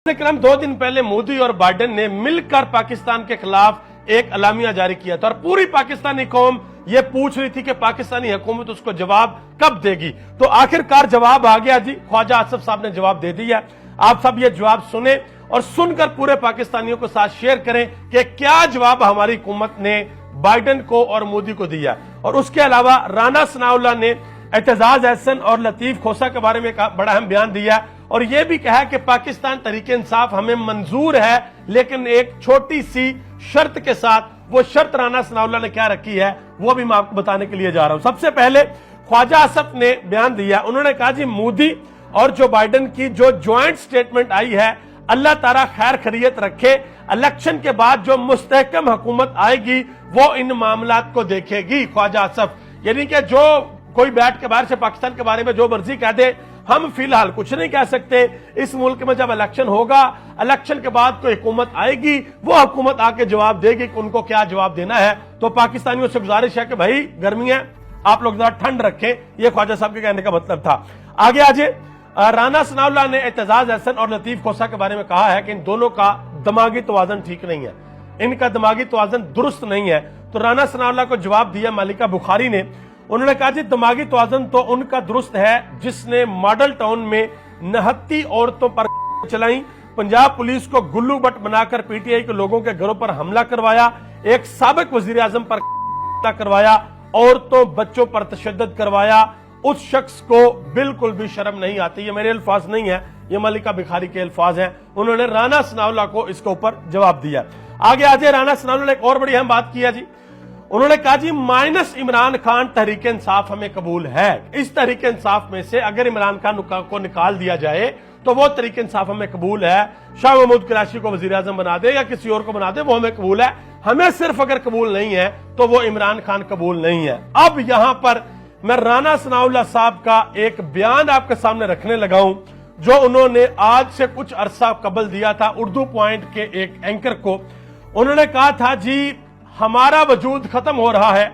क्रम 2 दिन पहले मोदी और बाइडेन ने मिलकर पाकिस्तान के खिलाफ एक अलामिया जारी किया था और पूरी पाकिस्तानी कौम ये पूछ रही थी कि पाकिस्तानी हुकूमत उसको जवाब कब देगी। तो आखिरकार जवाब आ गया जी, ख्वाजा आसिफ साहब ने जवाब दे दिया। आप सब ये जवाब सुने और सुनकर पूरे पाकिस्तानियों के साथ शेयर करें कि क्या जवाब हमारी हुकूमत ने बाइडेन को और मोदी को दिया। और उसके अलावा राना सनाउल्लाह ने एतजाज अहसन और लतीफ खोसा के बारे में एक बड़ा अहम बयान दिया और यह भी कहा कि पाकिस्तान तरीके इंसाफ हमें मंजूर है, लेकिन एक छोटी सी शर्त के साथ। वो शर्त राना सनाउल्लाह ने क्या रखी है वो भी मैं आपको बताने के लिए जा रहा हूं। सबसे पहले ख्वाजा आसिफ ने बयान दिया, उन्होंने कहा जी मोदी और जो बाइडेन की जो ज्वाइंट स्टेटमेंट आई है, अल्लाह ताला खैर खैरियत रखे, इलेक्शन के बाद जो मुस्तहकम हुकूमत आएगी वो इन मामलात को देखेगी। ख्वाजा आसिफ यानी कि जो कोई बैठ के बाहर से पाकिस्तान के बारे में जो मर्जी कह दे, हम फिलहाल कुछ नहीं कह सकते। इस मुल्क में जब इलेक्शन होगा, इलेक्शन के बाद कोई हुकूमत आएगी, वो हुकूमत आके जवाब देगी कि उनको क्या जवाब देना है। तो पाकिस्तानियों से गुजारिश है कि भाई गर्मी है, आप लोग जरा ठंड रखें। ये ख्वाजा साहब के कहने का मतलब था। आगे आजे राना सनाउल्लाह ने एतजाज अहसन और लतीफ खोसा के बारे में कहा है कि इन दोनों का दिमागी तवाज़न ठीक नहीं है, इनका दिमागी तवाज़न दुरुस्त नहीं है। तो राना सनाउल्लाह को जवाब दिया मलिका बुखारी ने, उन्होंने कहा जी दिमागी तवाज़न तो उनका दुरुस्त है जिसने मॉडल टाउन में 29 औरतों पर चलाई, पंजाब पुलिस को गुल्लू बट बनाकर पीटीआई के लोगों के घरों पर हमला करवाया, एक साबिक वजीर आजम पर करवाया, औरतों बच्चों पर तशद्दुद करवाया। उस शख्स को बिल्कुल भी शर्म नहीं आती। ये मेरे अल्फाज नहीं है, ये मलिका बुखारी के अल्फाज हैं। उन्होंने राना सनाउल्लाह को इसके ऊपर जवाब दिया। आगे आजे राना सनाउल्लाह ने एक और बड़ी अहम बात किया जी, उन्होंने कहा जी माइनस इमरान खान तहरीक इंसाफ हमें कबूल है। इस तहरीक इंसाफ में से अगर इमरान खान को निकाल दिया जाए तो वो तहरीक इंसाफ हमें कबूल है। शाह महमूद कुरैशी को वजीर आजम बना दे या किसी और को बना दे, वो हमें कबूल है। हमें सिर्फ अगर कबूल नहीं है तो वो इमरान खान कबूल नहीं है। अब यहां पर मैं राना सनाउल्लाह साहब का एक बयान आपके सामने रखने लगा हूं जो उन्होंने आज से कुछ अरसा कबल दिया था उर्दू पॉइंट के एक एंकर को। उन्होंने कहा था जी हमारा वजूद खत्म हो रहा है,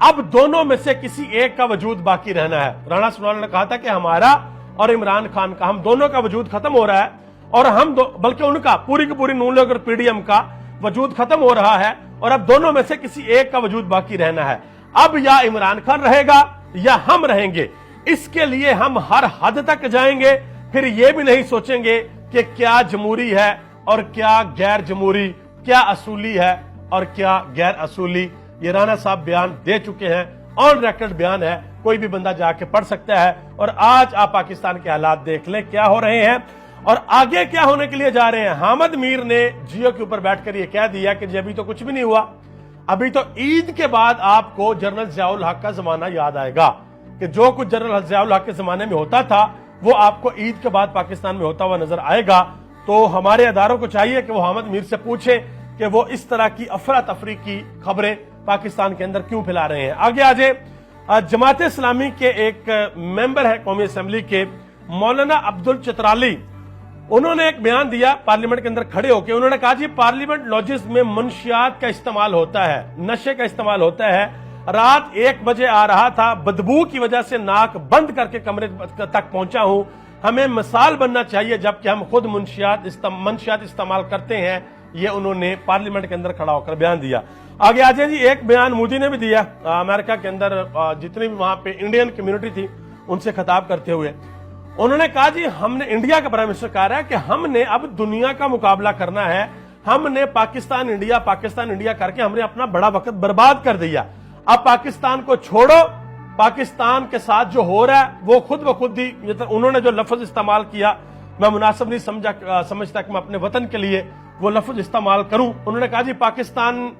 अब दोनों में से किसी एक का वजूद बाकी रहना है। राना सनाउल्लाह ने कहा था कि हमारा और इमरान खान का, हम दोनों का वजूद खत्म हो रहा है और बल्कि उनका पूरी की पूरी नून लीग और पीडीएम का वजूद खत्म हो रहा है और अब दोनों में से किसी एक का वजूद बाकी रहना है। अब या इमरान खान रहेगा या हम रहेंगे। इसके लिए हम हर हद तक जाएंगे, फिर यह भी नहीं सोचेंगे कि क्या जमहूरी है और क्या गैर जमहूरी, क्या असूली है और क्या गैर असूली। ये राना साहब बयान दे चुके हैं, ऑन रिकॉर्ड बयान है, कोई भी बंदा जाके पढ़ सकता है। और आज आप पाकिस्तान के हालात देख लें क्या हो रहे हैं और आगे क्या होने के लिए जा रहे हैं। हामिद मीर ने जियो के ऊपर बैठकर ये कह दिया कि अभी तो कुछ भी नहीं हुआ, अभी तो ईद के बाद आपको जनरल ज़ियाउल हक का जमाना याद आएगा कि जो कुछ जनरल ज़ियाउल हक के जमाने में होता था वो आपको ईद के बाद पाकिस्तान में होता हुआ नजर आएगा। तो हमारे अदारों को चाहिए कि वो हामिद मीर से पूछे कि वो इस तरह की अफरा तफरी की खबरें पाकिस्तान के अंदर क्यों फैला रहे हैं। आगे आजे जमात इस्लामी के एक मेंबर है कौमी असेंबली के मौलाना अब्दुल चतराली, उन्होंने एक बयान दिया पार्लियामेंट के अंदर खड़े होकर। उन्होंने कहा जी पार्लियामेंट लॉजिस में मुनशियात का इस्तेमाल होता है, नशे का इस्तेमाल होता है। रात 1 बजे आ रहा था, बदबू की वजह से नाक बंद करके कमरे तक पहुंचा हूं। हमें मिसाल बनना चाहिए जबकि हम खुद मंशियात इस्तेमाल करते हैं। ये उन्होंने पार्लियामेंट के अंदर खड़ा होकर बयान दिया। आगे आ जाए जी, एक बयान मोदी ने भी दिया अमेरिका के अंदर जितनी भी वहां पे इंडियन कम्युनिटी थी उनसे खिताब करते हुए। उन्होंने कहा जी हमने, इंडिया का प्राइम मिनिस्टर कह रहा है कि हमने अब दुनिया का मुकाबला करना है, हमने पाकिस्तान इंडिया करके हमने अपना बड़ा वक्त बर्बाद कर दिया। अब पाकिस्तान को छोड़ो, पाकिस्तान के साथ जो हो रहा है वो खुद ब खुद ही, उन्होंने जो लफ्ज इस्तेमाल किया मैं मुनासिब नहीं समझता कि मैं अपने वतन के लिए वो लफ्ज इस्तेमाल करूं। उन्होंने कहा जी पाकिस्तान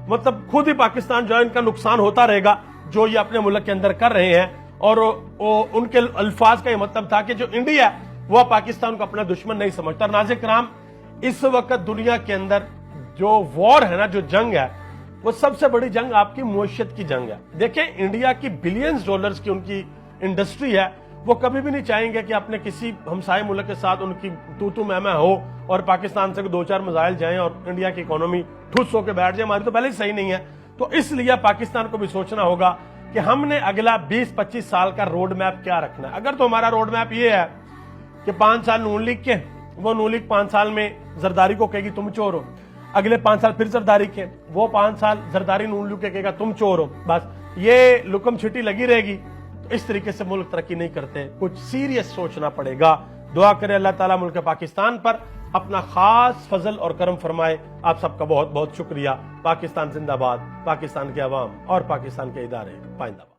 मतलब खुद ही पाकिस्तान जो है इनका नुकसान होता रहेगा जो ये अपने मुल्क के अंदर कर रहे हैं। और उनके अल्फाज का ये मतलब था कि जो इंडिया वो पाकिस्तान को अपना दुश्मन नहीं समझता। नाज़िर कराम, इस वक्त दुनिया के अंदर जो वॉर है ना, जो जंग है, वो सबसे बड़ी जंग आपकी मुआशरत की जंग है। देखें इंडिया की बिलियंस डॉलर्स की उनकी इंडस्ट्री है, वो कभी भी नहीं चाहेंगे कि अपने किसी हमसाये मुल्क के साथ उनकी तू मैं हो और पाकिस्तान से 2-4 मिसाइल जाएं और इंडिया की इकोनॉमी ठुस होकर बैठ जाए। हमारी तो पहले ही सही नहीं है। तो इसलिए पाकिस्तान को भी सोचना होगा कि हमने अगला 20-25 साल का रोड मैप क्या रखना है। अगर तो हमारा रोड मैप ये है कि 5 साल नून लीग के, وہ نون لیگ 5 سال میں زرداری کو کہے گی تم چور ہو، اگلے 5 سال پھر زرداری کے، وہ 5 سال زرداری نون لیگ کے کہے گا تم چور ہو، بس یہ لکم چھٹی لگی رہے گی. تو اس طریقے سے ملک ترقی نہیں کرتے، کچھ سیریس سوچنا پڑے گا. دعا کرے اللہ تعالیٰ ملک پاکستان پر اپنا خاص فضل اور کرم فرمائے. آپ سب کا بہت بہت شکریہ. پاکستان زندہ باد، پاکستان کے عوام اور پاکستان کے ادارے پائندہ باد.